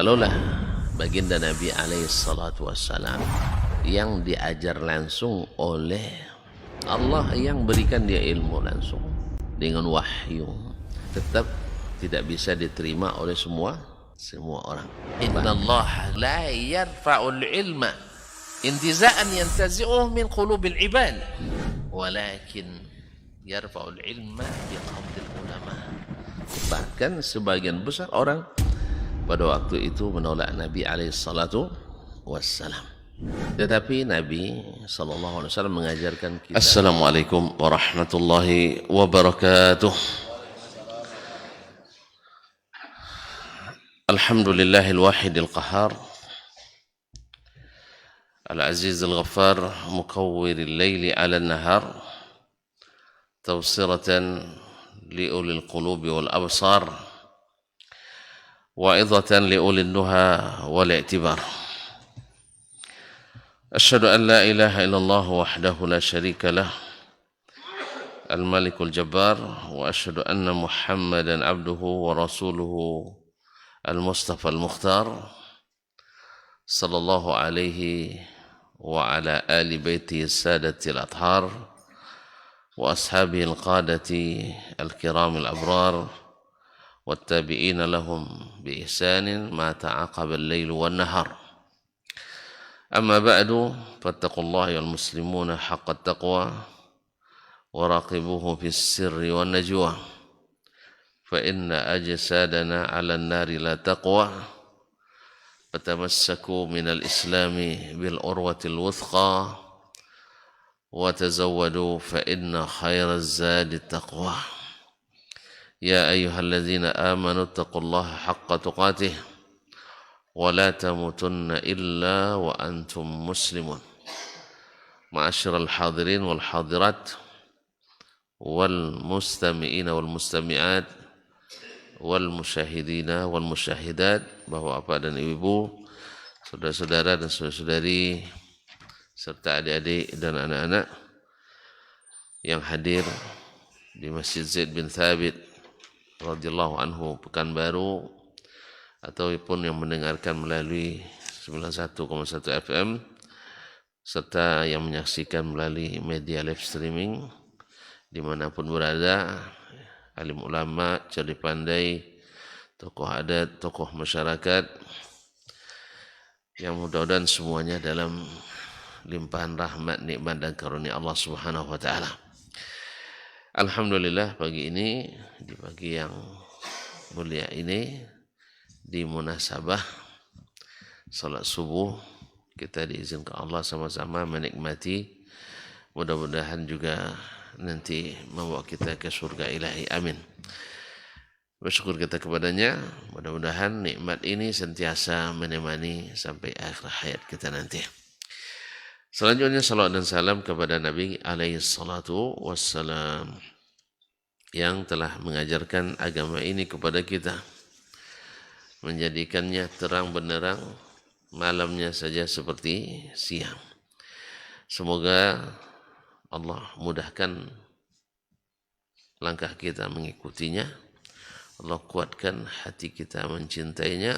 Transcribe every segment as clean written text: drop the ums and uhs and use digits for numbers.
Kalaulah baginda Nabi alaihissalatu wassalam yang diajar langsung oleh Allah yang berikan dia ilmu langsung dengan wahyu, tetap tidak bisa diterima oleh semua orang. Innallaha la yarfa'ul ilma intiza'an yantazi'uhu min qulubil ibad walakin yarfa'ul ilma biqabdil ulama. Bahkan sebagian besar orang pada waktu itu menolak Nabi alaihissalatu wassalam. Tetapi Nabi sallallahu alaihi wasallam mengajarkan kita. Assalamualaikum warahmatullahi wabarakatuh. Alhamdulillahil wahidil qahar, al-azizil ghaffar, mukawwiril laili 'alan nahar, tawsiratan liulil qulubi wal absar, wa'idhatan liulil nuha wal i'tibar. Asyhadu an la ilaha illallah wahdahu la syarika lah, al-malikul jabbar, wa asyhadu anna Muhammadan abduhu wa rasuluhu al-mustafa al-mukhtar, sallallahu alaihi wa ala ali baitihi sadatil athhar wa ashabihi al-qadati al-kiram al-abrar والتابعين لهم بإحسان ما تعاقب الليل والنهار. أما بعد فاتقوا الله يا المسلمون حق التقوى وراقبوه في السر والنجوى فإن أجسادنا على النار لا تقوى فتمسكوا من الإسلام بالعروة الوثقى وتزودوا فإن خير الزاد التقوى. يا أيها الذين آمنوا اتقوا الله حق تقاته ولا تموتن إلا وأنتم مسلمون. معاشر الحاضرين والحاضرات والمستمعين والمستمعات والمشاهدين والمشاهدات, bapak-bapak dan ibu, saudara-saudara dan saudara-saudari serta adik-adik dan anak-anak yang hadir di Masjid Zaid bin Thabit radhiyallahu anhu Pekanbaru ataupun yang mendengarkan melalui 91,1 FM serta yang menyaksikan melalui media live streaming dimanapun berada, alim ulama, cerdik pandai, tokoh adat, tokoh masyarakat, yang mudah-mudahan semuanya dalam limpahan rahmat, nikmat dan karunia Allah Subhanahu wa taala. Alhamdulillah, pagi ini, di pagi yang mulia ini, di munasabah salat subuh, kita diizinkan Allah sama-sama menikmati, mudah-mudahan juga nanti membawa kita ke surga ilahi, amin. Bersyukur kita kepadanya, mudah-mudahan nikmat ini sentiasa menemani sampai akhir hayat kita nanti. Selanjutnya salawat dan salam kepada Nabi alaihi salatu wassalam yang telah mengajarkan agama ini kepada kita, menjadikannya terang benderang, malamnya saja seperti siang. Semoga Allah mudahkan langkah kita mengikutinya, Allah kuatkan hati kita mencintainya,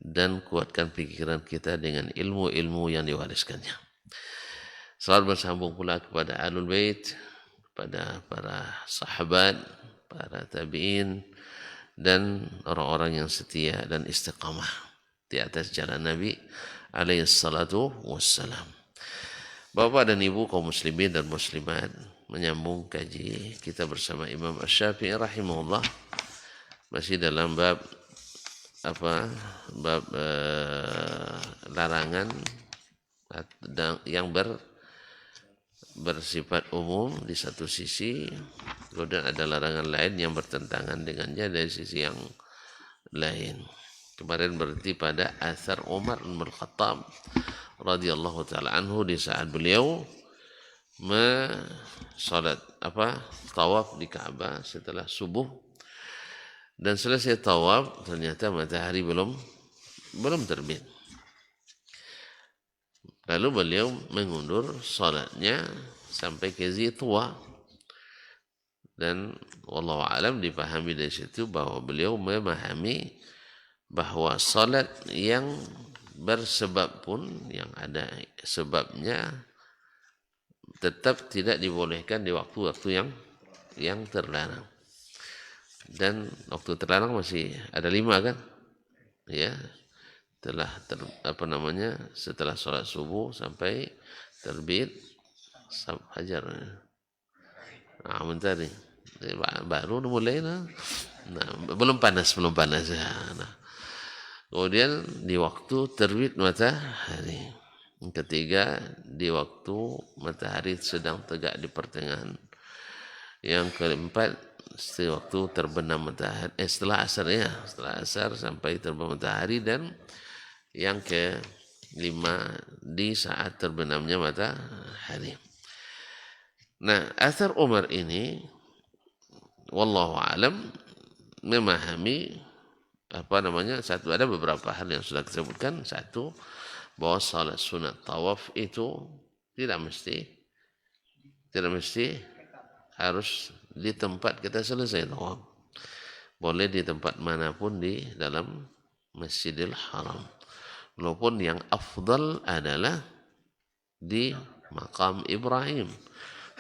dan kuatkan pikiran kita dengan ilmu-ilmu yang diwariskannya. Salat bersambung pula kepada Ahlul Bait, kepada para sahabat, para tabi'in, dan orang-orang yang setia dan istiqamah di atas jalan Nabi alaihi salatu wassalam. Bapak dan Ibu kaum muslimin dan muslimat, menyambung kaji kita bersama Imam Asy-Syafi'i rahimahullah, masih dalam bab larangan yang bersifat umum di satu sisi, kemudian ada larangan lain yang bertentangan dengannya dari sisi yang lain. Kemarin berhenti pada athar Umar bin Khattab radhiyallahu taala anhu di saat beliau tawaf di Ka'bah setelah subuh, dan selesai tawaf ternyata matahari belum terbit. Lalu beliau mengundur salatnya sampai ke Zituwa, dan wallahu alam dipahami dari situ bahwa beliau memahami bahwa salat yang bersebab pun, yang ada sebabnya, tetap tidak dibolehkan di waktu-waktu yang terlarang. Dan waktu terlarang masih ada 5 kan? Ya, setelah sholat subuh sampai terbit fajar. Nah, bentar nih. Baru mulai nah. Belum panas ya. Nah, kemudian di waktu terbit matahari. Yang ketiga, di waktu matahari sedang tegak di pertengahan. Yang keempat, waktu terbenam matahari. Setelah asar sampai terbenam matahari. Dan yang kelima, di saat terbenamnya matahari. Nah, asar Umar ini, wallahu alam, memahami satu, ada beberapa hal yang sudah disebutkan. Satu, bahwa salat sunat tawaf itu tidak mesti harus di tempat kita selesai tawaf. Boleh di tempat manapun di dalam Masjidil Haram. Walaupun yang afdal adalah di makam Ibrahim.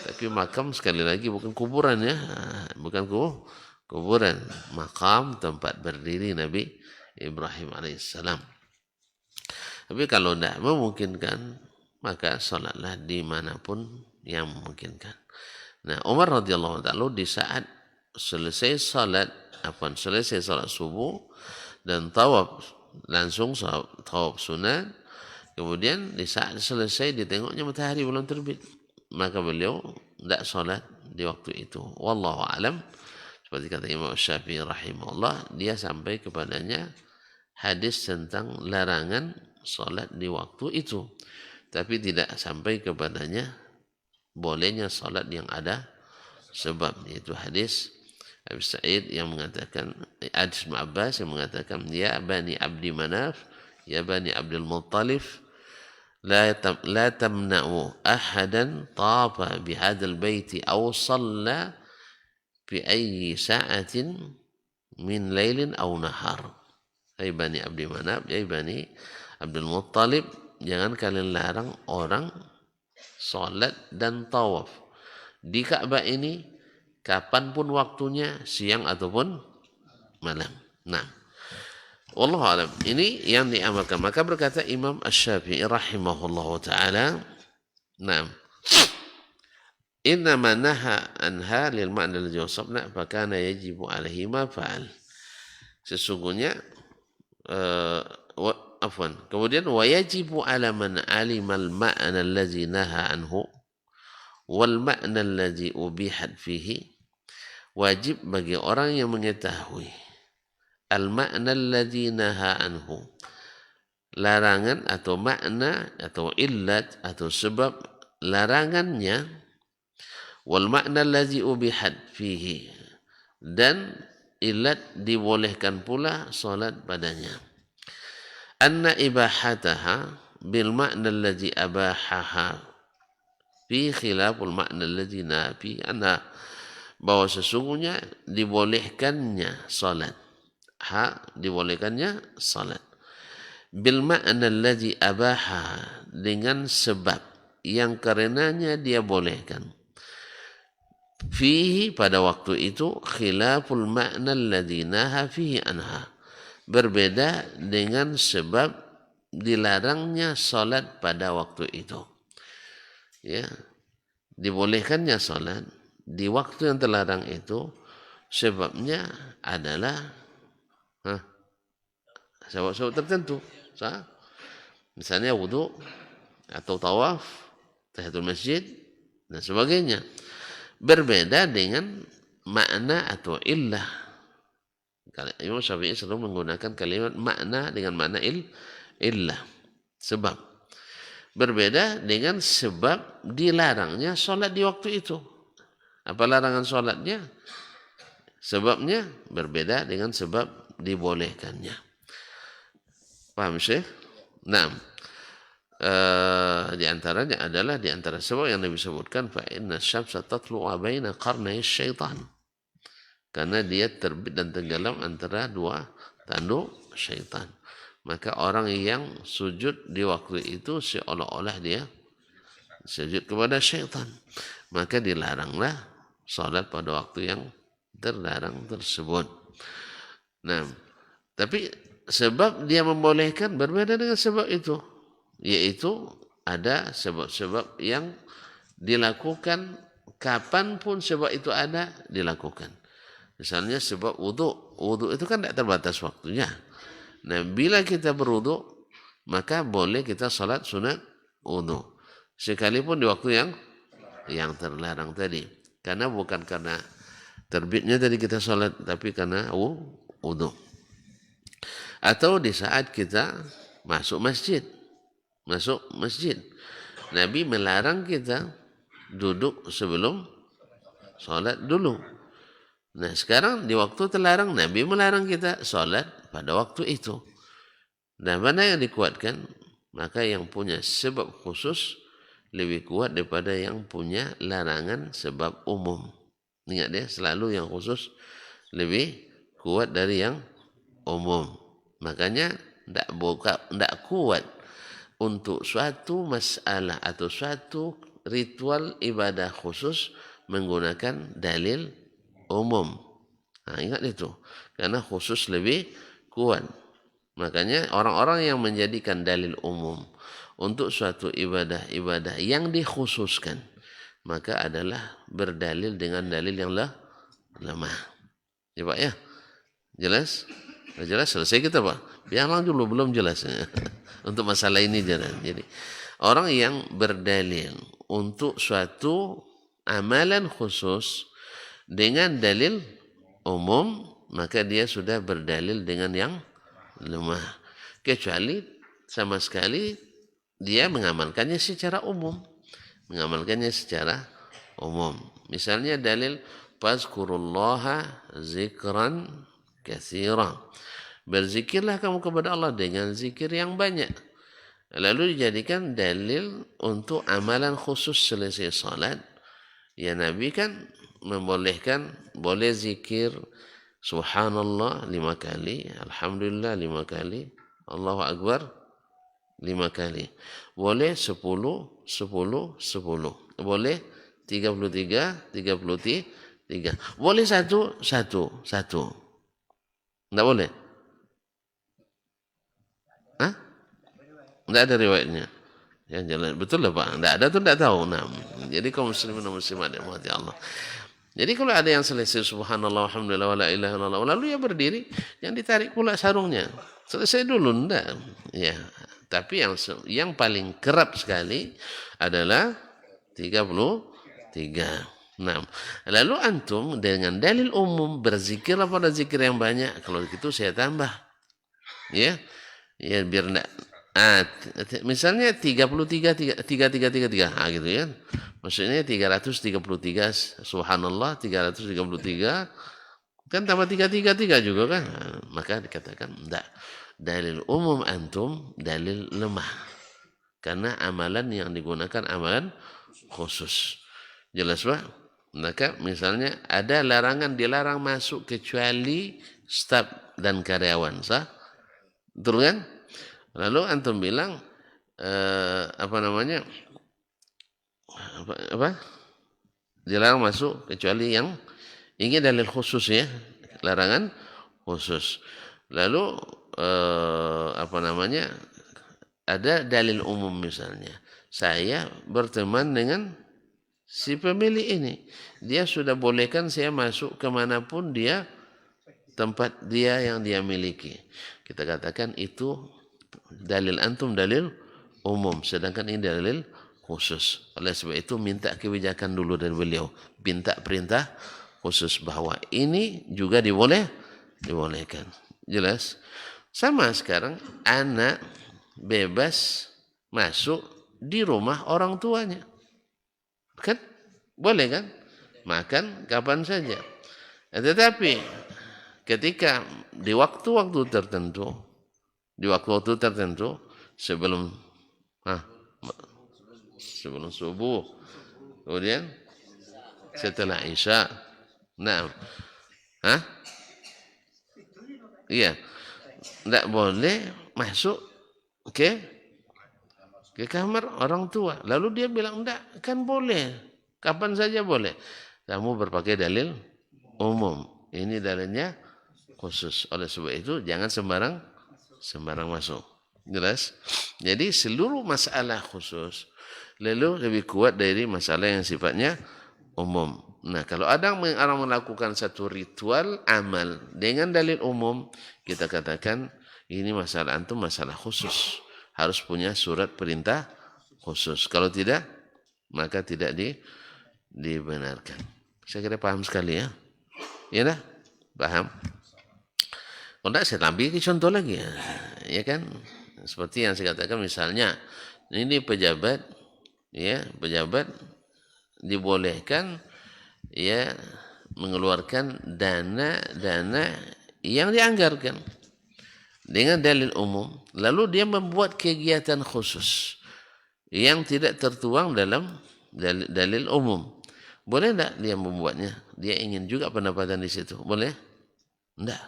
Tapi makam sekali lagi bukan kuburan ya. Bukan kuburan. Makam tempat berdiri Nabi Ibrahim alaihissalam. Tapi kalau tidak memungkinkan, maka salatlah dimanapun yang memungkinkan. Nah, Umar radhiyallahu ta'ala di saat selesai salat subuh dan langsung tawaf sunat, kemudian di saat selesai ditengoknya matahari belum terbit, maka beliau tidak salat di waktu itu. Wallahu alam, seperti kata Imam Syafi'i rahimahullah, dia sampai kepadanya hadis tentang larangan salat di waktu itu, tapi tidak sampai kepadanya bolehnya salat yang ada sebab, yaitu hadis Abi Sa'id yang mengatakan, hadis Ibn Abbas yang mengatakan, ya bani Abdi Manaf, ya bani Abdul Muttalib, la tamna'u ahadan tafa bihadzal baiti aw shalla fi ayyi sa'atin min lailin aw nahar. Hai bani Abdi Manaf, hai bani Abdul Muttalib, jangan kalian larang orang salat dan tawaf di Ka'bah ini kapanpun waktunya, siang ataupun malam. Nah, wallahu alam, ini yang diamalkan. Maka berkata Imam Asy-Syafi'i rahimahullahu taala, nah, innama naha anha lil ma'na alladhi wasafna fa kana yajibu alaihi ma fa'al. Sesungguhnya kemudian wa yajibu ala man alimal ma'na allazi naha anhu wal ma'na allazi ubihat fihi, wajib bagi orang yang mengetahui al ma'na allazi naha anhu, larangan atau makna atau illat atau sebab larangannya, wal ma'na allazi ubihat fihi, dan illat dibolehkan pula salat padanya. Anna ibahataha bil ma'na allazi abahaha fi khilaful ma'na allazi nafi, anna, bahwa sesungguhnya dibolehkannya salat, dibolehkannya salat bil ma'na allazi abahaha, dengan sebab yang karenanya dia bolehkan, fihi, pada waktu itu, khilaful ma'na allazi naha fihi anha, berbeda dengan sebab dilarangnya salat pada waktu itu. Ya, dibolehkannya salat di waktu yang terlarang itu sebabnya adalah sebab-sebab tertentu. Misalnya wudu atau tawaf, tahiyatul masjid dan sebagainya. Berbeda dengan makna atau illah. Imam Syafi'i selalu menggunakan kalimat makna dengan makna illah, sebab. Berbeda dengan sebab dilarangnya sholat di waktu itu. Apa larangan sholatnya? Sebabnya berbeda dengan sebab dibolehkannya. Paham Syekh? Nah, di antaranya adalah, di antara sebab yang Nabi sebutkan, fa inna syamsa tatlu'u baina qarnai syaitan, karena dia terbit dan tenggelam antara dua tanduk syaitan. Maka orang yang sujud di waktu itu seolah-olah dia sujud kepada syaitan. Maka dilaranglah salat pada waktu yang terlarang tersebut. Nah, tapi sebab dia membolehkan berbeda dengan sebab itu. Yaitu ada sebab-sebab yang dilakukan kapanpun sebab itu ada dilakukan. Misalnya sebab wudhu. Wudhu itu kan tidak terbatas waktunya. Nah, bila kita berwudhu, maka boleh kita salat sunat wudhu. Sekalipun di waktu yang terlarang tadi. Karena bukan karena terbitnya tadi kita salat, tapi karena wudhu. Atau di saat kita masuk masjid. Nabi melarang kita duduk sebelum salat dulu. Nah, sekarang di waktu terlarang, Nabi melarang kita salat pada waktu itu. Dan mana yang dikuatkan? Maka yang punya sebab khusus lebih kuat daripada yang punya larangan sebab umum. Ingat dia, selalu yang khusus lebih kuat dari yang umum. Makanya tidak kuat untuk suatu masalah atau suatu ritual ibadah khusus menggunakan dalil umum. Ingat itu. Karena khusus lebih kuat. Makanya orang-orang yang menjadikan dalil umum untuk suatu ibadah yang dikhususkan, maka adalah berdalil dengan dalil yang lemah. Ya Pak ya? Jelas? Jelas selesai kita Pak. Biarlah dulu belum jelas. Untuk masalah ini jalan. Jadi orang yang berdalil untuk suatu amalan khusus dengan dalil umum, maka dia sudah berdalil dengan yang lemah. Kecuali sama sekali dia mengamalkannya secara umum. Misalnya dalil fazkurullaha zikran katsira. Berzikirlah kamu kepada Allah dengan zikir yang banyak. Lalu dijadikan dalil untuk amalan khusus selesai salat. Ya Nabi kan membolehkan, boleh zikir subhanallah 5 kali, alhamdulillah 5 kali, Allahu akbar 5 kali. Boleh 10, 10, 10. Boleh 33, 33. Boleh satu. Tidak boleh? Tidak ada riwayatnya. Yang jalan betul lah Pak. Tidak ada tuh tidak tahu. Nah, jadi kaum muslimin dan muslimat yang mati Allah. Jadi kalau ada yang selesai subhanallah alhamdulillah wa la ilaha illallah lalu ya berdiri, yang ditarik pula sarungnya. Selesai dulu enggak. Ya. Tapi yang paling kerap sekali adalah 33. Nah, lalu antum dengan dalil umum berzikirlah pada zikir yang banyak. Kalau gitu saya tambah. Ya. Ya biar enggak misalnya 33 3 gitu ya. Maksudnya 333 subhanallah 333 kan tambah 3 juga kan. Maka dikatakan enggak. Dalil umum antum dalil lemah. Karena amalan yang digunakan amalan khusus. Jelas Pak? Maka misalnya ada larangan dilarang masuk kecuali staf dan karyawan, sah? Betul kan? Lalu antum bilang dilarang masuk kecuali yang ini dalil khusus ya, larangan khusus. Lalu ada dalil umum misalnya. Saya berteman dengan si pemilik ini. Dia sudah bolehkan saya masuk kemanapun dia tempat dia yang dia miliki. Kita katakan itu dalil antum dalil umum, sedangkan ini dalil khusus. Oleh sebab itu minta kebijakan dulu dari beliau, minta perintah khusus bahwa ini juga dibolehkan. Jelas? Sama sekarang anak bebas masuk di rumah orang tuanya. Kan? Boleh kan? Makan kapan saja. Tetapi ketika di waktu-waktu tertentu sebelum subuh, kemudian setelah isya. Nah, iya. tidak boleh masuk ke kamar orang tua. Lalu dia bilang, enggak, kan boleh. Kapan saja boleh. Kamu berpakai dalil umum. Ini dalilnya khusus. Oleh sebab itu, jangan sembarang masuk. Jelas? Jadi seluruh masalah khusus lalu lebih kuat dari masalah yang sifatnya umum. Nah, kalau ada orang melakukan satu ritual amal dengan dalil umum, kita katakan ini masalah antum masalah khusus. Harus punya surat perintah khusus. Kalau tidak, maka tidak dibenarkan. Saya kira paham sekali ya. Ya dah? Paham? Kalau tidak, saya tambah contoh lagi ya. Ya kan? Seperti yang saya katakan misalnya, ini pejabat dibolehkan ya mengeluarkan dana yang dianggarkan dengan dalil umum, lalu dia membuat kegiatan khusus yang tidak tertuang dalam dalil umum. Boleh tidak dia membuatnya? Dia ingin juga pendapatan di situ. Boleh? Tidak.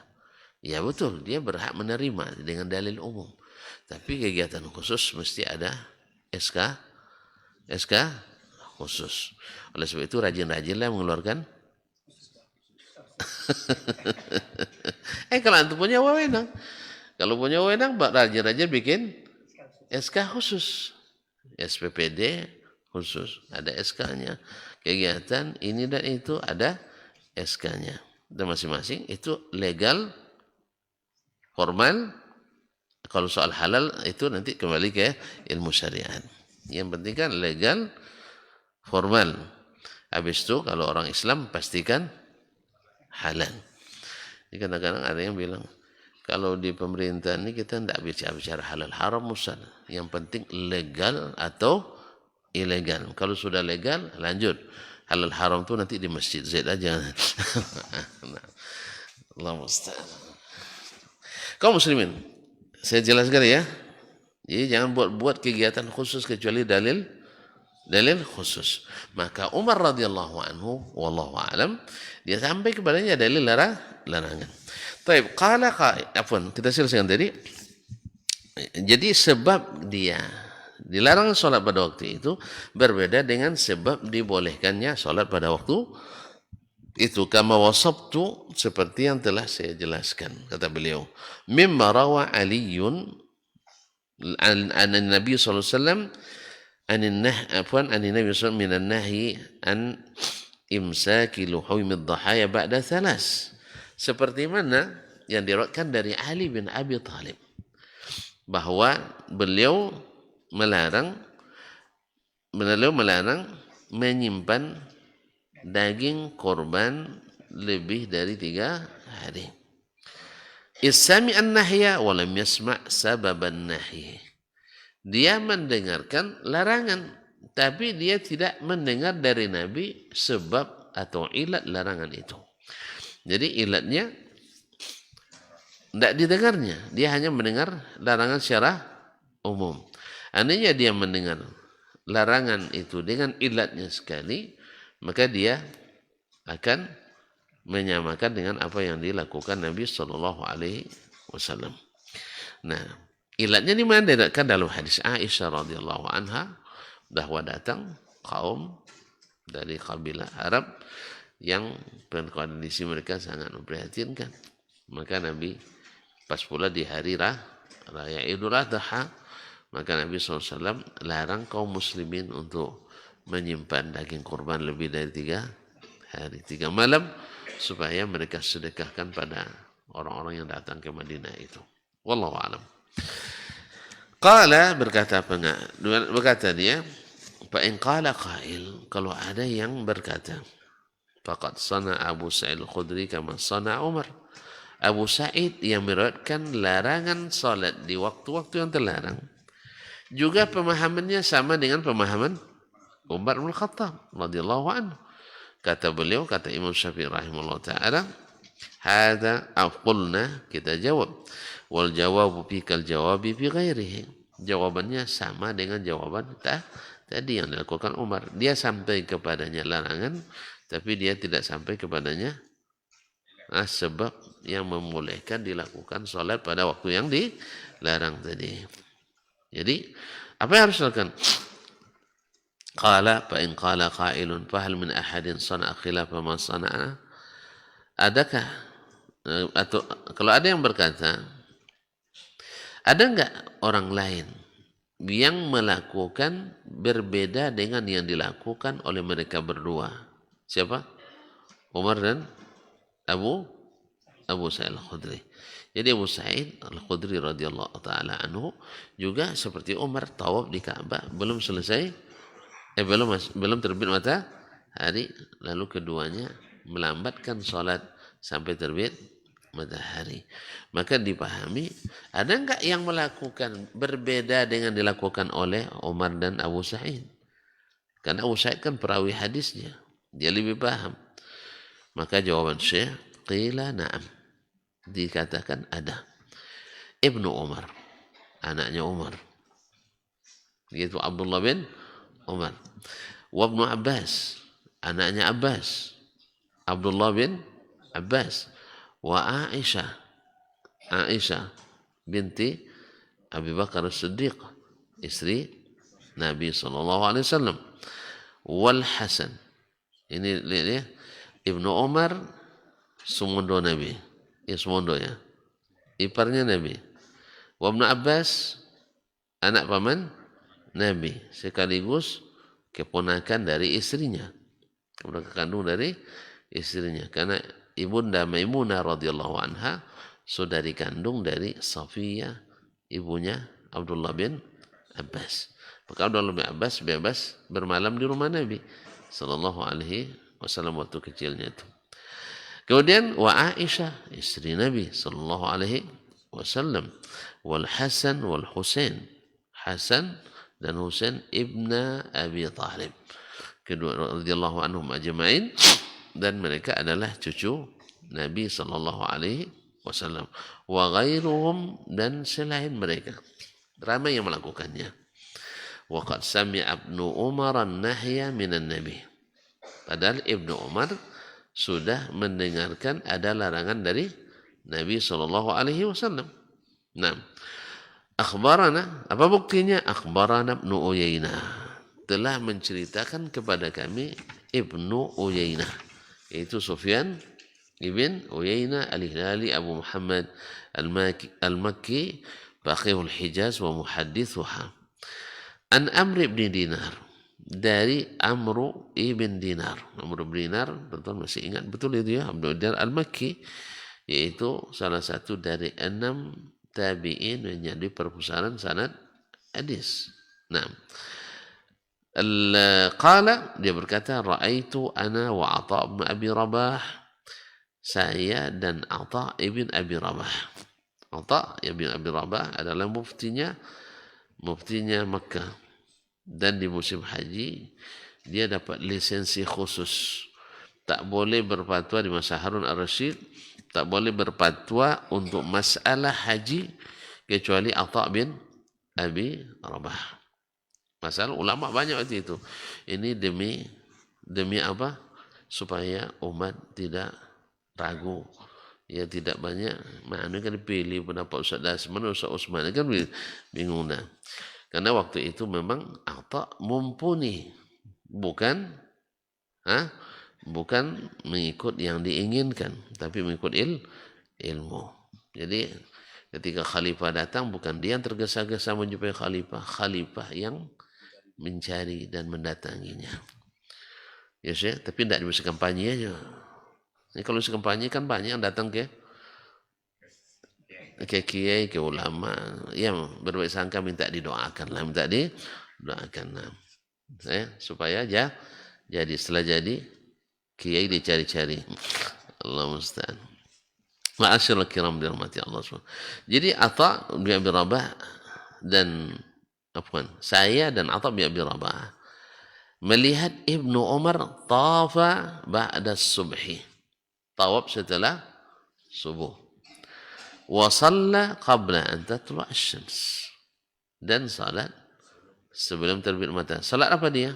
Ya betul, dia berhak menerima dengan dalil umum. Tapi kegiatan khusus mesti ada SK khusus. Oleh sebab itu rajin-rajinlah mengeluarkan. Kalau antum punya wewenang. Kalau punya wewenang, rajin-rajin bikin SK khusus. SPPD khusus. Ada SK-nya. Kegiatan ini dan itu ada SK-nya. Dan masing-masing itu legal, formal. Kalau soal halal itu nanti kembali ke ilmu syariat. Yang penting kan legal, formal. Habis itu kalau orang Islam pastikan halal. Jadi kadang-kadang ada yang bilang, kalau di pemerintahan ini kita tidak bicara halal haram musal. Yang penting legal atau ilegal. Kalau sudah legal, lanjut. Halal haram itu nanti di masjid Z aja. Nah, Allah musta'an. Kaum muslimin, saya jelaskan ya. Jadi jangan buat kegiatan khusus kecuali dalil khusus. Maka Umar radhiyallahu anhu wallahu alam, dia sampai kepadanya dalil larangan. Baik, kita selesaikan tadi. Jadi sebab dia dilarang sholat pada waktu itu berbeda dengan sebab dibolehkannya sholat pada waktu itu. Kama wasabtu, seperti yang telah saya jelaskan, kata beliau. Mimma rawa Aliyun an Nabi sallallahu alaihi wasallam an Nabi sallallahu min an-nahi an imsaki luhumid dhahaya ba'da thalas. Seperti mana yang diriwayatkan dari Ali bin Abi Thalib bahwa beliau melarang menyimpan daging korban lebih dari 3 hari. Isami an-nahya wa lam yasma' sababan nahi. Dia mendengarkan larangan, tapi dia tidak mendengar dari Nabi sebab atau ilat larangan itu. Jadi ilatnya tidak didengarnya, dia hanya mendengar larangan secara umum. Andainya dia mendengar larangan itu dengan ilatnya sekali, maka dia akan menyamakan dengan apa yang dilakukan Nabi Shallallahu Alaihi Wasallam. Nah, ilatnya di mana? Kan dalam hadis Aisyah radhiyallahu anha bahwa datang kaum dari kabilah Arab yang kondisi mereka sangat memprihatinkan. Maka Nabi pas pula di hari raya Idul Adha, maka Nabi SAW larang kaum muslimin untuk menyimpan daging kurban lebih dari 3 hari 3 malam supaya mereka sedekahkan pada orang-orang yang datang ke Madinah itu. Wallahu a'lam. Qala, berkata dia, fa in qala qail, kalau ada yang berkata, faqad sana Abu Sa'id Al-Khudri kama sana Umar. Abu Sa'id yang meriwayatkan larangan salat di waktu-waktu yang terlarang, juga pemahamannya sama dengan pemahaman Umar bin Khattab radhiyallahu anhu. Kata beliau, kata Imam Syafi'i rahimahullah ta'ala, hadza aqulna, kita jawab, wal jawabu fi kal jawabi fi ghairihi. Jawabannya sama dengan jawaban tadi yang dilakukan Umar. Dia sampai kepadanya larangan, tapi dia tidak sampai kepadanya sebab yang membolehkan dilakukan sholat pada waktu yang dilarang tadi. Jadi apa yang harus dilakukan? Qala fa in qala qailun fa hal min ahadin sana'a khilafa ma sana'a? Adakah atau kalau ada yang berkata, ada enggak orang lain yang melakukan berbeda dengan yang dilakukan oleh mereka berdua? Siapa? Umar dan Abu Sa'id Al-Khudri. Jadi Abu Sa'id Al-Khudri radhiyallahu taala anhu juga seperti Umar tawaf di Ka'bah belum terbit matahari, lalu keduanya melambatkan salat sampai terbit matahari. Maka dipahami, ada enggak yang melakukan berbeda dengan dilakukan oleh Umar dan Abu Sa'id? Karena Abu Sa'id kan perawi hadisnya, dia lebih paham. Maka jawaban Syekh, qila na'am, dikatakan ada. Ibnu Umar, anaknya Umar, yaitu Abdullah bin Umar. Wa Ibnu Abbas, anaknya Abbas, Abdullah bin Abbas. Wa Aisyah binti Abi Bakar As-Siddiq, istri Nabi sallallahu alaihi wasallam. Wal Hasan, ini lihat ya, Ibnu Umar semondo Nabi, semondo ya, iparnya Nabi. Wa Ibnu Abbas anak paman Nabi, sekaligus keponakan dari istrinya, keponakan kandung dari istrinya, karena ibunda Maimunah radhiyallahu anha saudari kandung dari Safiyah, ibunya Abdullah bin Abbas. Maka Abdullah bin Abbas bebas bermalam di rumah Nabi sallallahu alaihi wasallam waktu kecilnya itu. Kemudian wa Aisyah, istri Nabi sallallahu alaihi wasallam. Wal Hasan wal Husain, Hasan dan Husain ibna Abi Thalib, kedua radhiyallahu anhum ajma'in, dan mereka adalah cucu Nabi sallallahu alaihi wasallam. Wa ghairuhum, dan selain mereka ramai yang melakukannya. Wa qad sami'a Ibnu Umar an-nahya minan Nabi, padahal Ibnu Umar sudah mendengarkan ada larangan dari Nabi sallallahu alaihi wasallam. Nah, akhbarana, apa buktinya? Akhbarana Ibnu Uyainah, telah menceritakan kepada kami Ibnu Uyainah, yaitu Sufyan ibn Uyainah al-Hilali Abu Muhammad al-Makki, faqihul Hijaz wa muhaddithuha. An Amr ibn Dinar, dari Amr ibn Dinar. Amr ibn Dinar, betul masih ingat betul itu ya, Abdul Dinar al-Makki, yaitu salah satu dari 6 tabi'in menjadi perpustakaan sanad hadis. Nah, qala, dia berkata, ra'aitu ana wa Atha bin Abi Rabah, saya dan Atha ibn Abi Rabah. Atha ibn Abi Rabah adalah muftinya Makkah, dan di musim haji dia dapat lisensi khusus, tak boleh berfatwa di masa Harun ar-Rasyid, tak boleh berfatwa untuk masalah haji kecuali Atha bin Abi Rabah. Masalah ulama banyak waktu itu. Ini demi apa? Supaya umat tidak ragu. Ya, tidak banyak. Mana kan dipilih pendapat Ustaz Dasman, Ustaz Usman, kan bingung dah. Karena waktu itu memang Atha mumpuni, bukan mengikut yang diinginkan, tapi mengikut ilmu. Jadi ketika khalifah datang, bukan dia yang tergesa-gesa menjumpai khalifah yang mencari dan mendatanginya. Ya, tapi tidak bisa kampanye aja. Ini kalau kampanye kan banyak yang datang ke kiai, ke ulama, yang berbaik sangka minta didoakan lah, supaya jadi setelah jadi kiai dicari-cari. Allah musta'an. Ma'asyiral kiram dirahmati Allah SWT. Jadi Atha bin Abi Rabah dan saya dan Atha bin Abi Rabah melihat Ibnu Umar tafa ba'da subhi, tawaf setelah subuh, wa shalla qabla an tatlu' asy-syams, dan salat sebelum terbit matahari. Salat apa dia?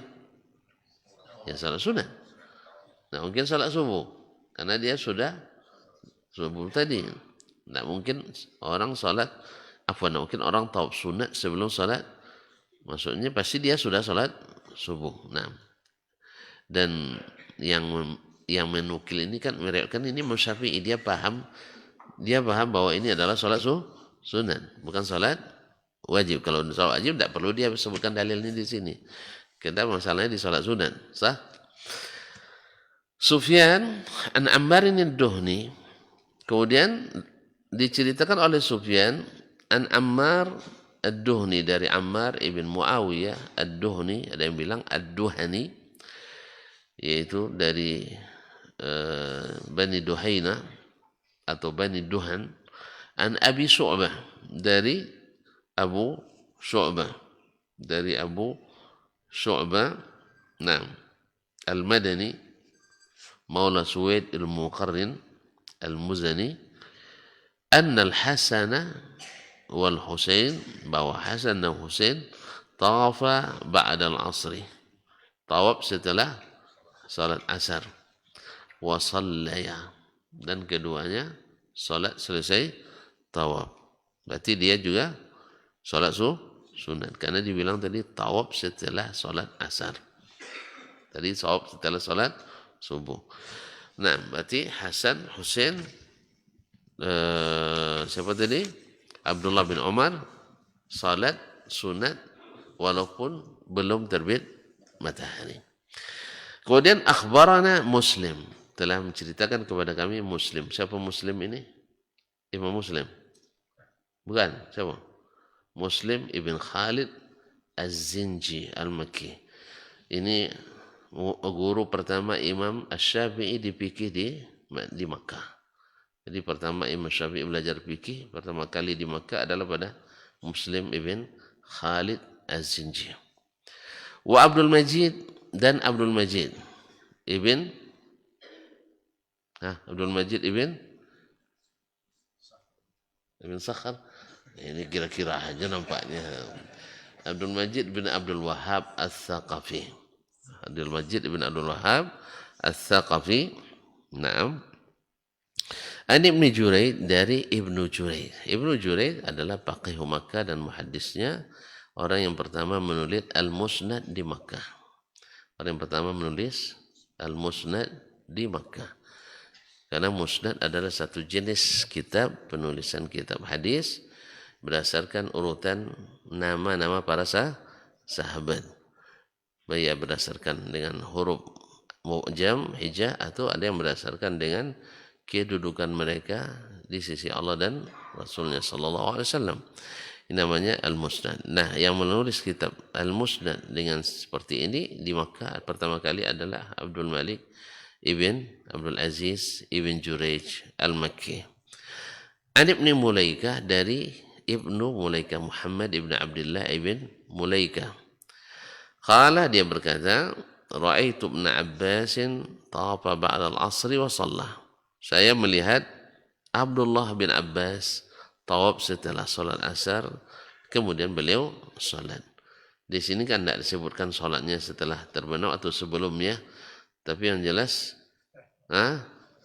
Ya, salat sunat. Nah, mungkin salat subuh karena dia sudah subuh tadi. Tidak mungkin orang sholat, mungkin orang tahu sunat sebelum sholat. Maksudnya pasti dia sudah sholat subuh. Nah, dan yang menukil ini kan meriwayatkan ini Imam Syafi'i, dia paham bahwa ini adalah sholat sunat, bukan sholat wajib. Kalau sholat wajib tidak perlu dia sebutkan dalilnya di sini. Kita masalahnya di sholat sunat. Sah? Sufyan an Ammar ad-Duhni, kemudian diceritakan oleh Sufyan an Ammar ad-Duhni, dari Ammar ibn Muawiyah ad-Duhni, ada yang bilang ad-Duhani, yaitu dari Bani Duhaina atau Bani Duhan, an Abi Syu'bah, dari Abu Syu'bah, nah, al-Madani Maula Suwaid al-Muqarrin al-Muzani, anna al-Hasan wal Husain, bahwa Hasan dan Husain tawafa ba'da al-asri, tawaf setelah salat asar, wa sallaya, dan keduanya salat selesai tawaf. Berarti dia juga salat sunat, karena dibilang tadi tawaf setelah salat asar, tadi tawaf setelah salat subuh. Nah, berarti Hasan, Husain, siapa tadi? Abdullah bin Umar salat sunat walaupun belum terbit matahari. Kemudian akhbarana Muslim, telah menceritakan kepada kami Muslim. Siapa Muslim ini? Imam Muslim? Bukan, siapa? Muslim ibn Khalid Az-Zinji Al-Makki. Ini guru pertama Imam Asy-Syafi'i di fikih di Makkah. Jadi pertama Imam Syafi'i belajar fikih pertama kali di Makkah adalah pada Muslim ibn Khalid Az-Zinji. Wa Abdul Majid, dan Abdul Majid ibn Sakhar. Ini kira-kira aja nampaknya. Abdul Majid bin Abdul Wahhab Ats-Tsaqafi. Abdul Majid bin Abdul Wahhab Ats-Tsaqafi. Naam. An Ibnu Jurayd, dari Ibnu Jurayd. Ibnu Jurayd adalah faqih Makkah dan muhaddisnya, orang yang pertama menulis Al-Musnad di Makkah. Orang yang pertama menulis Al-Musnad di Makkah. Karena musnad adalah satu jenis kitab, penulisan kitab hadis berdasarkan urutan nama-nama para sahabat. Baik berdasarkan dengan huruf mu'jam, hijah, atau ada yang berdasarkan dengan kedudukan mereka di sisi Allah dan Rasulnya sallallahu alaihi wasallam. Ini namanya Al-Musnad. Nah, yang menulis kitab Al-Musnad dengan seperti ini di Makkah pertama kali adalah Abdul Malik ibn Abdul Aziz ibn Jurayj Al-Makki. An Ibnu Mulaikah, dari Ibnu Mulaikah Muhammad ibn Abdullah ibn Mulaikah. Qala, dia berkata, Ra'aitu Ibn Abbasin tawafa ba'da al-asri wa shalla. Saya melihat Abdullah bin Abbas tawaf setelah salat asar, kemudian beliau salat. Di sini kan tidak disebutkan salatnya setelah terbenam atau sebelumnya, tapi yang jelas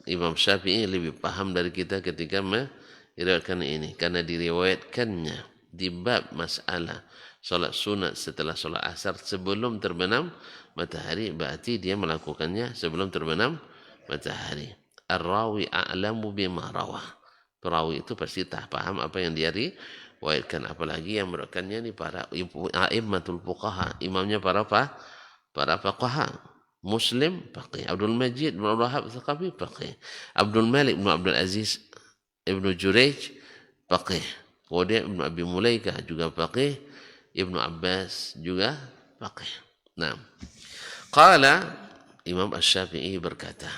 Imam Syafi'i lebih paham dari kita ketika meriwayatkan ini, karena diriwayatkannya di bab masalah salat sunat setelah salat asar sebelum terbenam matahari, berarti dia melakukannya sebelum terbenam matahari. Ar-rawi a'lamu bima rawah. Perawi itu pasti tak paham apa yang dia riwayatkan, apalagi yang meriwayatkannya ini para a'immatul fuqaha, imamnya para fuqaha. Muslim faqih, Abdul Majid bin Abdul Wahhab Ats-Tsaqafi faqih, Abdul Malik bin Abdul Aziz Ibnu Jurayj faqih, kemudian Ibnu Abi Mulaikah juga faqih, Ibnu Abbas juga faqih. Nah, qala, Imam Asy-Syafi'i berkata,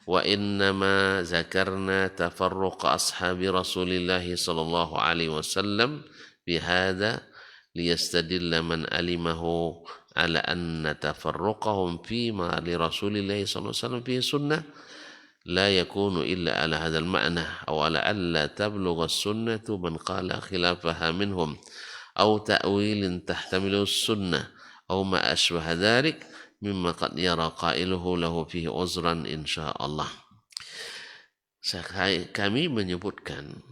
wa innama zakarna tafarruq ashabi Rasulillah sallallahu alaihi wasallam bihadza liyastadilla man alimahu ala anna tafarruqahum fima li Rasulillah sallallahu alaihi wasallam fi sunnah la yakunu illa ala hadzal ma'na aw ala alla tablugha as-sunnatu man qala khilafaha minhum aw ta'wilin tahtamilu as-sunnah aw ma ashbaha dhalik mimma qad yara qailuhu lahu fihi uzran insyaallah. Kami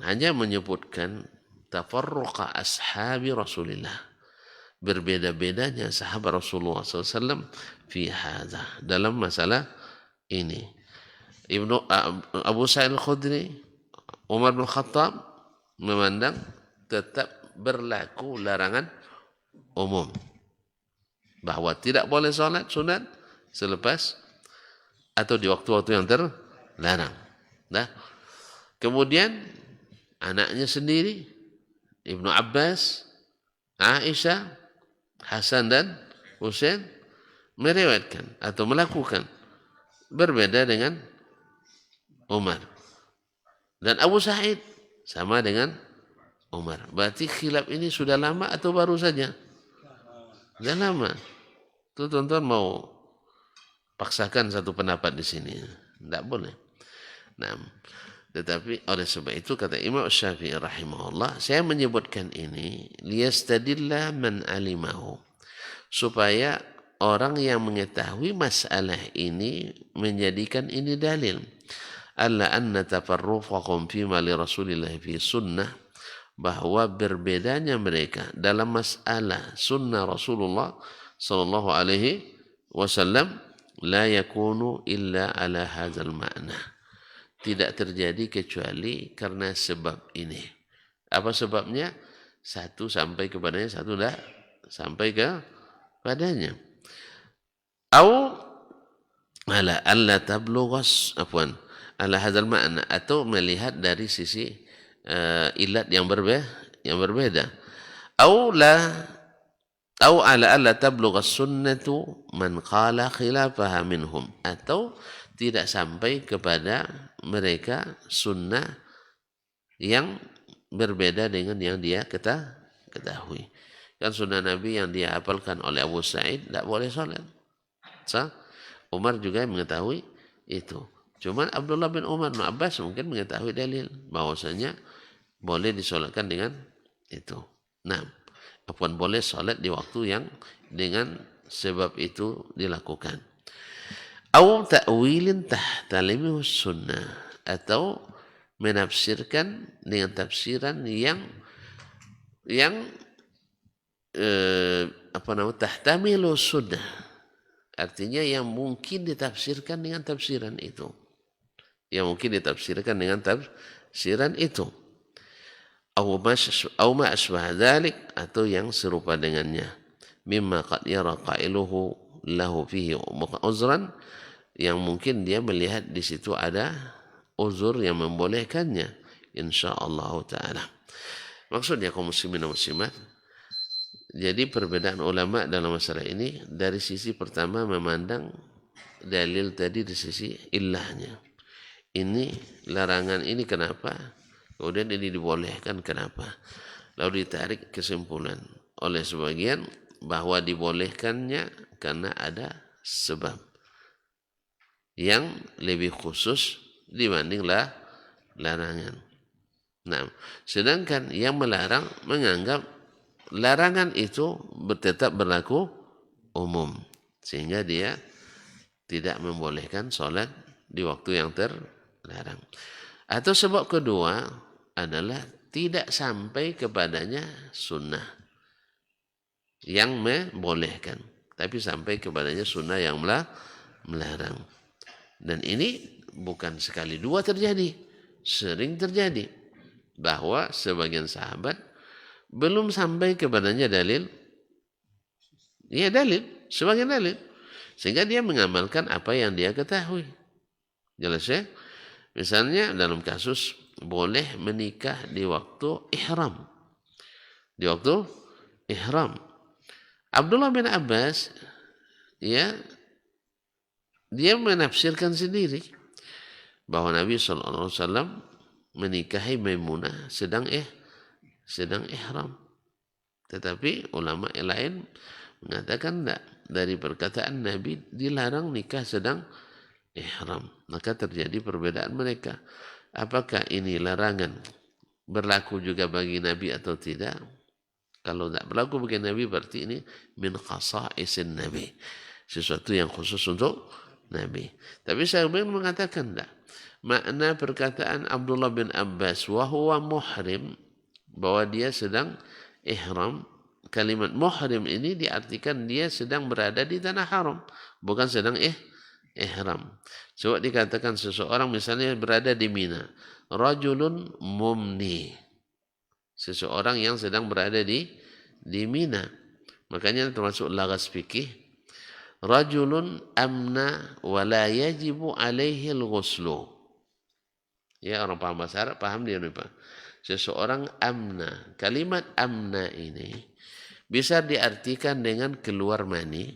hanya menyebutkan tafarruqa ashabi Rasulillah, berbeda-bedanya sahabat Rasulullah SAW fi hadza, dalam masalah ini. Abu Sa'id Al-Khudri, Umar bin Khattab memandang tetap berlaku larangan umum, bahwa tidak boleh sholat sunat selepas atau di waktu-waktu yang terlarang. Nah, kemudian anaknya sendiri, Ibnu Abbas, Aisyah, Hasan dan Husain meriwayatkan atau melakukan berbeda dengan Umar. Dan Abu Sa'id sama dengan Umar. Berarti khilaf ini sudah lama atau baru saja? Sudah lama. Itu tuan-tuan mau paksakan satu pendapat di sini. Tidak boleh. Nah, tetapi oleh sebab itu kata Imam Syafi'i rahimahullah, saya menyebutkan ini liyastadilla man alimahu, supaya orang yang mengetahui masalah ini menjadikan ini dalil. Alla anna tafarruqakum fima li Rasulillah fi sunnah, bahwa berbedanya mereka dalam masalah sunnah Rasulullah sallallahu alaihi wasallam la yakunu illa ala hadzal ma'na, tidak terjadi kecuali karena sebab ini. Apa sebabnya? Satu sampai kepadanya, satu tidak sampai kepadanya. Au ala alla tablughas ala hadzal ma'na, atau melihat dari sisi ilat yang berbeda. Au ala alla tablughas sunnatu man qala khilafaha minhum, atau tidak sampai kepada mereka sunnah yang berbeda dengan yang dia ketahui. Kan sunnah Nabi yang dia hafalkan oleh Abu Sa'id, tidak boleh sholat. Umar juga mengetahui itu. Cuma Abdullah bin Umar bin Abbas mungkin mengetahui dalil bahwasanya boleh disolatkan dengan itu. Nah, apapun boleh sholat di waktu yang dengan sebab itu dilakukan. Au ta'wilin tahtalimihu sunnah, atau menafsirkan dengan tafsiran yang tahtamilu sunnah, artinya yang mungkin ditafsirkan dengan tafsiran itu, au ma asbah dzalik, atau yang serupa dengannya, mimma qad yara qailuhu lahu fihi uzran, yang mungkin dia melihat di situ ada uzur yang membolehkannya, insyaallah taala. Maksudnya kaum muslimin dan muslimat, jadi perbedaan ulama dalam masalah ini dari sisi pertama memandang dalil tadi di sisi illahnya. Ini larangan ini kenapa? Kemudian ini dibolehkan kenapa? Lalu ditarik kesimpulan oleh sebagian bahwa dibolehkannya karena ada sebab yang lebih khusus dibanding larangan. Nah, sedangkan yang melarang menganggap larangan itu tetap berlaku umum, sehingga dia tidak membolehkan sholat di waktu yang terlarang. Atau sebab kedua adalah tidak sampai kepadanya sunnah yang membolehkan, tapi sampai kepadanya sunnah yang melarang. Dan ini bukan sekali dua terjadi, sering terjadi bahwa sebagian sahabat belum sampai kepadanya dalil, sebagian dalil, sehingga dia mengamalkan apa yang dia ketahui. Jelas ya? Misalnya dalam kasus boleh menikah di waktu ihram. Abdullah bin Abbas dia menafsirkan sendiri bahwa Nabi SAW menikahi Maimunah sedang ihram. Tetapi ulama lain mengatakan tidak, dari perkataan Nabi dilarang nikah sedang ihram. Maka terjadi perbedaan mereka. Apakah ini larangan berlaku juga bagi Nabi atau tidak? Kalau tidak berlaku bagi Nabi, berarti ini min khasa'isin Nabi, sesuatu yang khusus untuk Nabi. Tapi saya mengatakan tidak. makna perkataan Abdullah bin Abbas wa huwa muhrim, bahwa dia sedang ihram. Kalimat muhrim ini diartikan dia sedang berada di tanah haram, bukan sedang ihram. Coba dikatakan seseorang misalnya berada di Mina, rajulun mumni, seseorang yang sedang berada di Mina. Makanya termasuk lagas fikih, rajulun amna wa la yajibu alaihi al-ghuslu. Ya, orang paham bahasa Arab paham dia lupa. Seseorang amna. Kalimat amna ini bisa diartikan dengan keluar mani.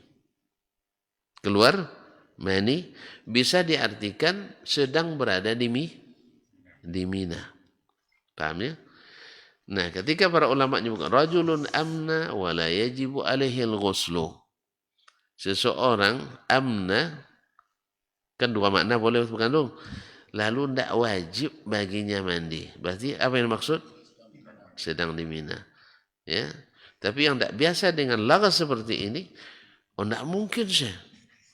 Keluar mani bisa diartikan sedang berada di Mina. Paham ya? Nah, ketika para ulama menyebutkan rajulun amna wa la yajibu alaihi al-ghuslu. Seseorang amna kan dua makna boleh mengandung. Lalu tidak wajib baginya mandi. Berarti apa yang maksud? Sedang di Mina. Ya. Tapi yang tidak biasa dengan lagas seperti ini, tidak mungkin sih.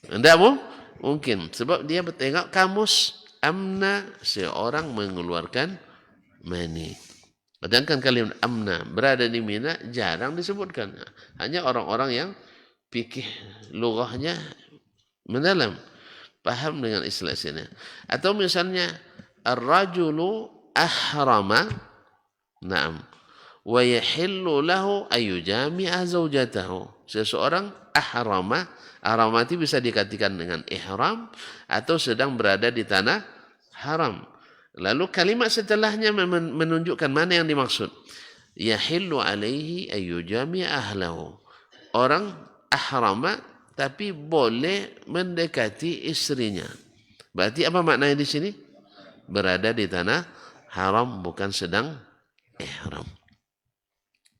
Tidak mungkin. Sebab dia bertengok kamus amna, seorang mengeluarkan mani. Sedangkan kalimat amna berada di Mina jarang disebutkan. Hanya orang-orang yang fikih lughahnya mendalam, paham dengan istilah sini. Atau misalnya ar-rajulu ahrama, na'am, wa yahillu lahu ayyujami'a zawjatahu. Seseorang ahrama, ahramati bisa dikatakan dengan ihram atau sedang berada di tanah haram. Lalu kalimat setelahnya menunjukkan mana yang dimaksud. Yahillu alaihi ayyujami'a ahlahu. Orang ahrama tapi boleh mendekati istrinya. Berarti apa maknanya di sini? Berada di tanah haram, bukan sedang ihram.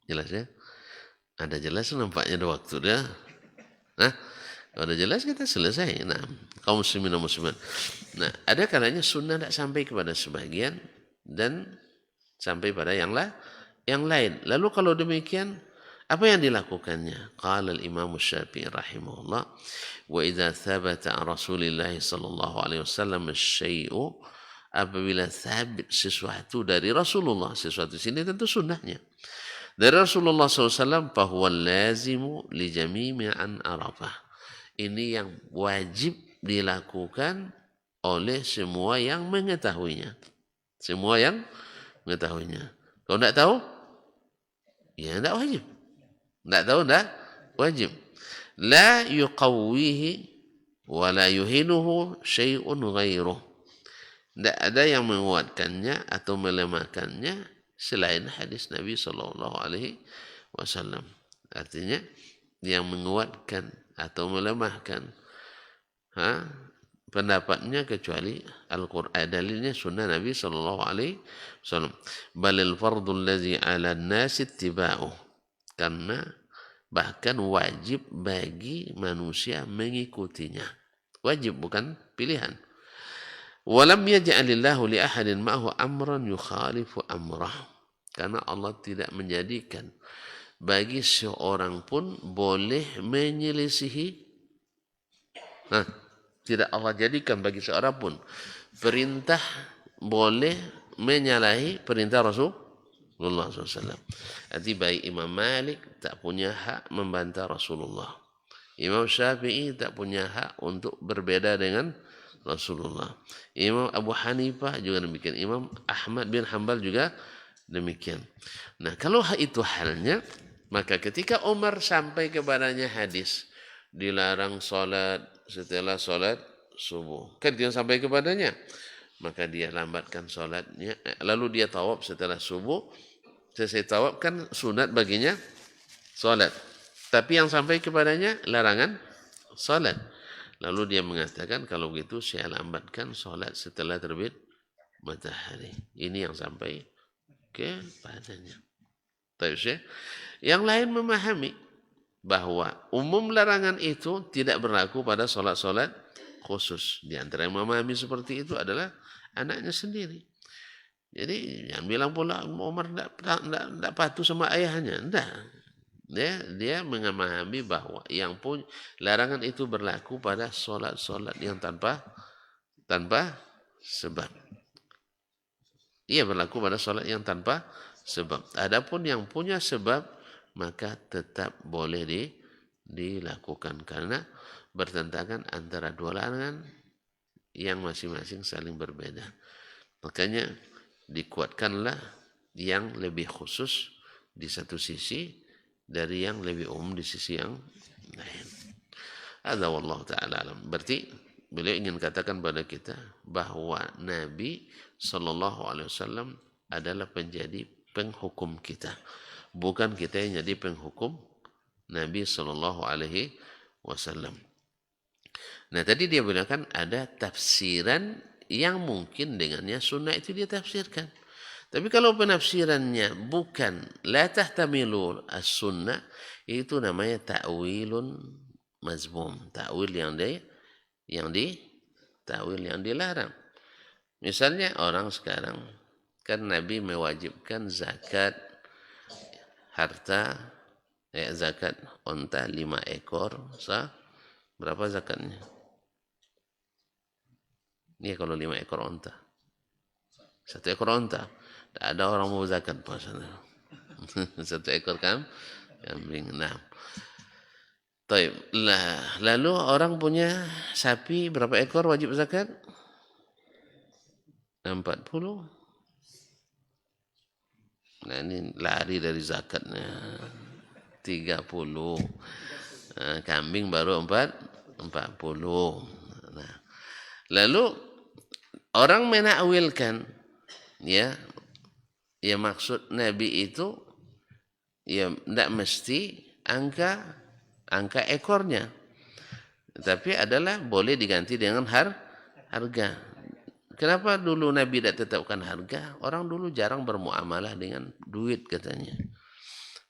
Jelas ya? Ada jelas nampaknya ada waktu dah. Nah, kalau ada jelas kita selesai. Nah, kaum muslimin dan muslimat. Nah, ada kalanya sunnah tidak sampai kepada sebagian dan sampai pada yang lain. Lalu kalau demikian, apa yang dilakukannya? Qala al-Imam Syafi'i rahimahullah, wa idza thabata Rasulullah sallallahu alaihi wasallam asy-syai'u, apabila sabit sesuatu dari Rasulullah, sesuatu sini tentu sunnahnya. Dari Rasulullah SAW, fahuwa lazimu li jami'i an arafah. Ini yang wajib dilakukan oleh semua yang mengetahuinya. Semua yang mengetahuinya. Kalau tidak tahu, ya tidak wajib. Tidak tahu, tidak wajib. La yuqawwihi wa la yuhinuhu syai'un ghairuh. Tidak ada yang menguatkannya atau melemahkannya selain hadis Nabi sallallahu alaihi wasallam. Artinya yang menguatkan atau melemahkan pendapatnya kecuali Al-Qur'an, dalilnya sunnah Nabi sallallahu alaihi wasallam. Balil fardul ladzi 'ala an-nasi ittiba'uh. Karena bahkan wajib bagi manusia mengikutinya. Wajib, bukan pilihan. Walam yaj'alillahu li ahadin ma'hu amran yukhalifu amrah. Karena Allah tidak menjadikan bagi seorang pun boleh menyelisihi. Tidak Allah jadikan bagi seorang pun perintah boleh menyalahi perintah Rasulullah SAW. Arti baik Imam Malik tak punya hak membantah Rasulullah. Imam Syafi'i tak punya hak untuk berbeda dengan Rasulullah. Imam Abu Hanifah juga demikian. Imam Ahmad bin Hanbal juga demikian. Nah, kalau itu halnya, maka ketika Umar sampai kepadanya hadis dilarang sholat setelah sholat subuh, kan dia sampai kepadanya, maka dia lambatkan sholatnya. Lalu dia tawaf setelah subuh. Selesai tawaf kan sunat baginya sholat. Tapi yang sampai kepadanya larangan sholat. Lalu dia mengatakan, kalau begitu saya lambatkan sholat setelah terbit matahari. Ini yang sampai kepadanya. Tapi yang lain memahami bahwa umum larangan itu tidak berlaku pada sholat-sholat khusus. Di antara yang memahami seperti itu adalah anaknya sendiri. Jadi yang bilang pula Umar tidak patuh sama ayahnya. Tidak. Dia memahami bahwa yang pun larangan itu berlaku pada solat-solat yang tanpa sebab. Ia berlaku pada solat yang tanpa sebab. Adapun yang punya sebab, maka tetap boleh dilakukan karena bertentangan antara dua larangan yang masing-masing saling berbeda. Makanya dikuatkanlah yang lebih khusus di satu sisi dari yang lebih umum di sisi yang lain. Hadza wallahu taala alam. Berarti beliau ingin katakan pada kita bahwa Nabi sallallahu alaihi wasallam adalah penjadi penghukum kita. Bukan kita yang jadi penghukum Nabi sallallahu alaihi wasallam. Nah, tadi dia bilang kan ada tafsiran yang mungkin dengannya sunnah itu dia tafsirkan. Tapi kalau penafsirannya bukan la tahtamilu as-sunnah, itu namanya ta'wilun mazmum, ta'wil ta'wil yang dilarang. Misalnya orang sekarang kan Nabi mewajibkan zakat harta, zakat unta 5 ekor, berapa zakatnya? Ini kalau 5 ekor unta. 1 ekor unta. Tak ada orang mau zakat puasanya. 1 ekor kambing. Nah. Lalu orang punya sapi berapa ekor wajib zakat? 40. Nah, ini lari dari zakatnya. 30. Nah, kambing baru 40. Nah, lalu orang menakwilkan ya maksud Nabi itu ya tidak mesti angka ekornya, tapi adalah boleh diganti dengan harga. Kenapa dulu Nabi tidak tetapkan harga? Orang dulu jarang bermuamalah dengan duit katanya.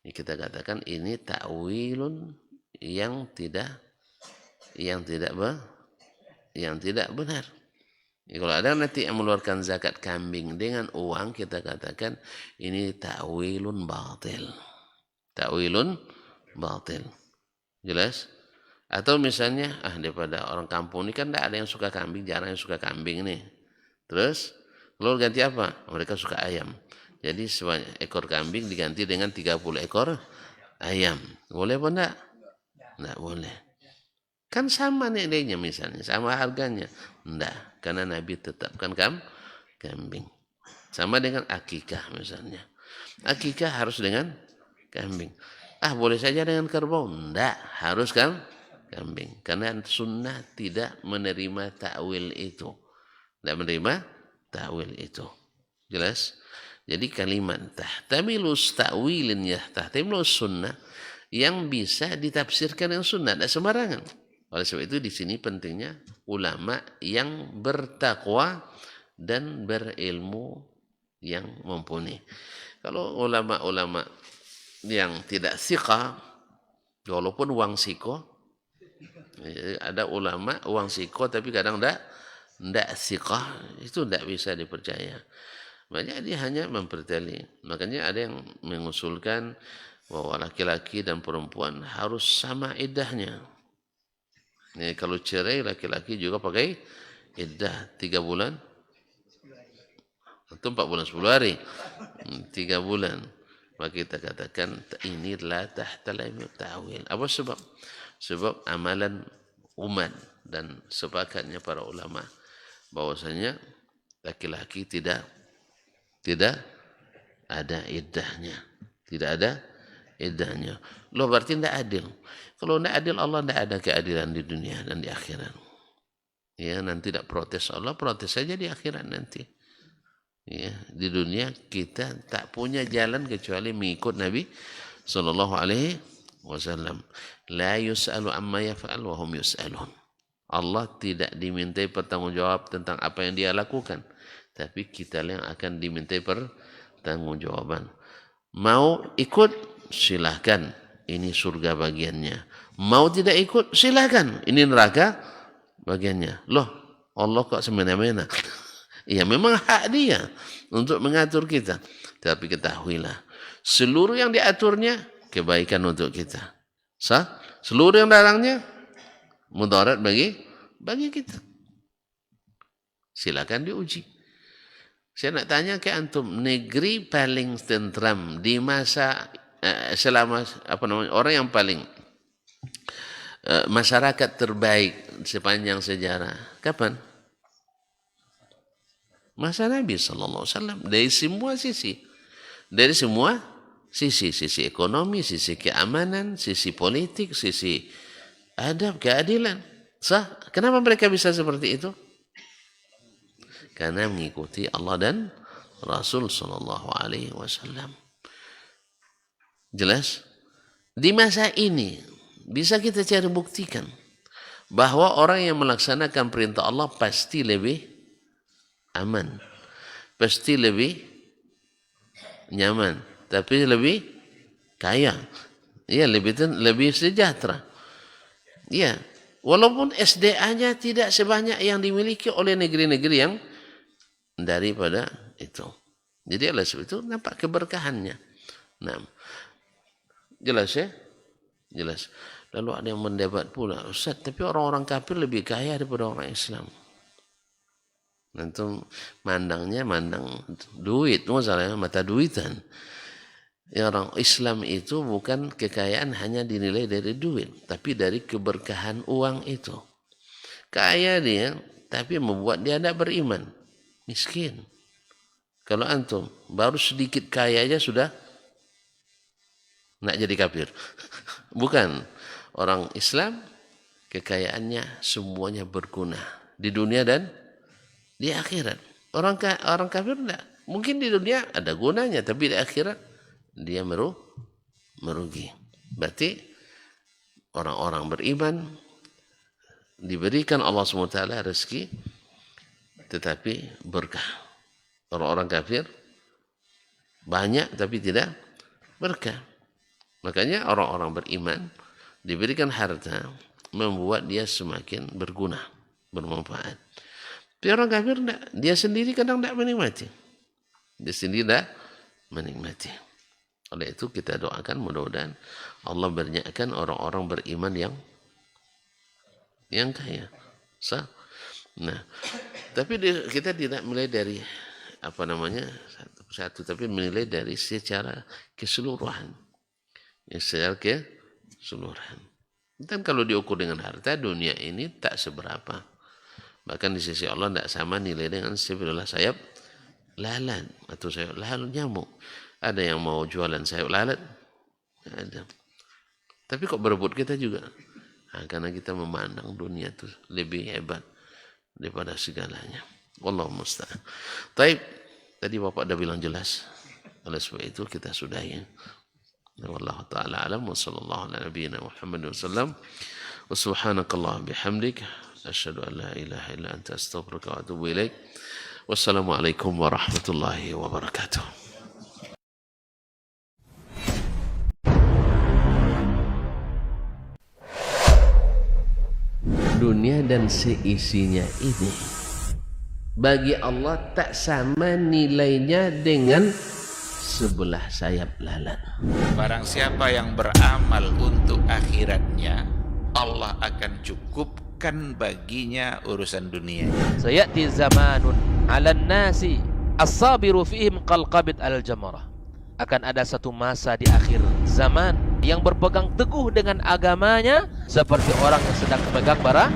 Kita katakan ini ta'wilun yang tidak benar. Kalau ada nanti yang mengeluarkan zakat kambing dengan uang, kita katakan ini ta'wilun batil. Ta'wilun batil. Jelas? Atau misalnya, daripada orang kampung ini kan tidak ada yang suka kambing, jarang yang suka kambing nih. Terus, lalu ganti apa? Mereka suka ayam. Jadi ekor kambing diganti dengan 30 ekor ayam. Boleh apa enggak? Enggak boleh. Kan sama nilainya misalnya, sama harganya. Enggak, karena Nabi tetapkan kambing. Sama dengan akikah misalnya. Akikah harus dengan kambing. Boleh saja dengan kerbau. Enggak, harus kambing. Karena sunnah tidak menerima ta'wil itu. Tidak menerima ta'wil itu. Jelas? Jadi kalimat tahtamilus ta'wilin ya tahtamilus sunnah yang bisa ditafsirkan yang sunnah. Tidak sembarangan. Oleh sebab itu di sini pentingnya ulama yang bertakwa dan berilmu yang mumpuni. Kalau ulama-ulama yang tidak siqah, walaupun uang siko, ada ulama uang siko tapi kadang tidak siqah, itu tidak bisa dipercaya. Makanya dia hanya memperteli. Makanya ada yang mengusulkan bahwa laki-laki dan perempuan harus sama iddahnya. Kalau cerai laki-laki juga pakai iddah 3 bulan atau 4 bulan 10 hari 3 bulan. Maka kita katakan ini la tahtal ta'wil. Apa sebab? Sebab amalan umat dan sepakatnya para ulama bahwasanya laki-laki tidak ada iddahnya. Tidak ada iddahnya. Loh berarti tidak adil. Kalau tidak adil, Allah tidak ada keadilan di dunia dan di akhirat. Ya, nanti tidak protes Allah, protes saja di akhirat nanti. Ya, di dunia kita tak punya jalan kecuali mengikut Nabi sallallahu alaihi wasallam. La yus'alu amma yaf'al wa hum yus'alun. Allah tidak dimintai pertanggungjawab tentang apa yang dia lakukan, tapi kita yang akan dimintai pertanggungjawaban. Mau ikut silahkan, ini surga bagiannya. Mau tidak ikut silahkan, ini neraka bagiannya. Loh, Allah kok semena-mena? Ya memang hak dia untuk mengatur kita. Tapi ketahuilah, seluruh yang diaturnya kebaikan untuk kita. Seluruh yang larangnya mudarat bagi kita. Silakan diuji. Saya nak tanya ke antum, negeri paling tentram di masa selama orang yang paling masyarakat terbaik sepanjang sejarah kapan? Masa Nabi sallallahu alaihi wasallam, dari semua sisi. Dari semua sisi ekonomi, sisi keamanan, sisi politik, sisi adab, keadilan. Sah? Kenapa mereka bisa seperti itu? Karena mengikuti Allah dan Rasul sallallahu alaihi wasallam. Jelas? Di masa ini bisa kita cari buktikan bahwa orang yang melaksanakan perintah Allah pasti lebih aman, pasti lebih nyaman, tapi lebih kaya, ya, lebih sejahtera. Ya, walaupun SDA-nya tidak sebanyak yang dimiliki oleh negeri-negeri yang daripada itu. Jadi oleh sebab itu nampak keberkahannya. Nah, jelas ya? Jelas. Lalu ada yang mendebat pula, Ustaz, tapi orang-orang kafir lebih kaya daripada orang Islam. Nanti mandang duit, masalahnya mata duitan. Ya, orang Islam itu bukan kekayaan hanya dinilai dari duit, tapi dari keberkahan uang itu. Kaya dia, tapi membuat dia tidak beriman, miskin. Kalau antum baru sedikit kaya aja sudah nak jadi kafir. Bukan. Orang Islam kekayaannya semuanya berguna di dunia dan di akhirat. Orang kafir tidak. Mungkin di dunia ada gunanya, tapi di akhirat dia merugi. Berarti orang-orang beriman diberikan Allah SWT rezeki, tetapi berkah. Orang-orang kafir banyak tapi tidak berkah. Makanya orang-orang beriman diberikan harta membuat dia semakin berguna, bermanfaat. Tapi orang kafir tidak, dia sendiri kadang tidak menikmati. Dia sendiri tidak menikmati. Oleh itu kita doakan mudah-mudahan Allah bernyakan orang-orang beriman yang kaya. Sah? Nah, tapi kita tidak mulai dari satu, tapi menilai dari secara keseluruhan. Secara keseluruhan. Dan kalau diukur dengan harta, dunia ini tak seberapa. Bahkan di sisi Allah tidak sama nilai dengan sebelah sayap lalat atau sayap lalat nyamuk. Ada yang mau jualan sayap lalat? Ada. Tapi kok berebut kita juga? Nah, karena kita memandang dunia itu lebih hebat daripada segalanya. Wallahu musta'an. Taib, tadi Bapak dah bilang jelas. Oleh sebab itu kita sudahi. Wallahu ta'ala alam wa sallallahu ala nabiyyina Muhammad wa sallam. Wa subhanakallah bihamdik. Asyhadu an la ilaha illa anta astaghfiruka wa atubu ilaik. Wassalamualaikum warahmatullahi wabarakatuh. Dunia dan seisinya ini bagi Allah tak sama nilainya dengan sebelah sayap lalat. Barang siapa yang beramal untuk akhiratnya, Allah akan cukupkan baginya urusan dunia. Sayati zamanun 'alan nasi as-sabiru fihim qalqabit al-jamarah. Akan ada satu masa di akhir zaman yang berpegang teguh dengan agamanya seperti orang yang sedang memegang bara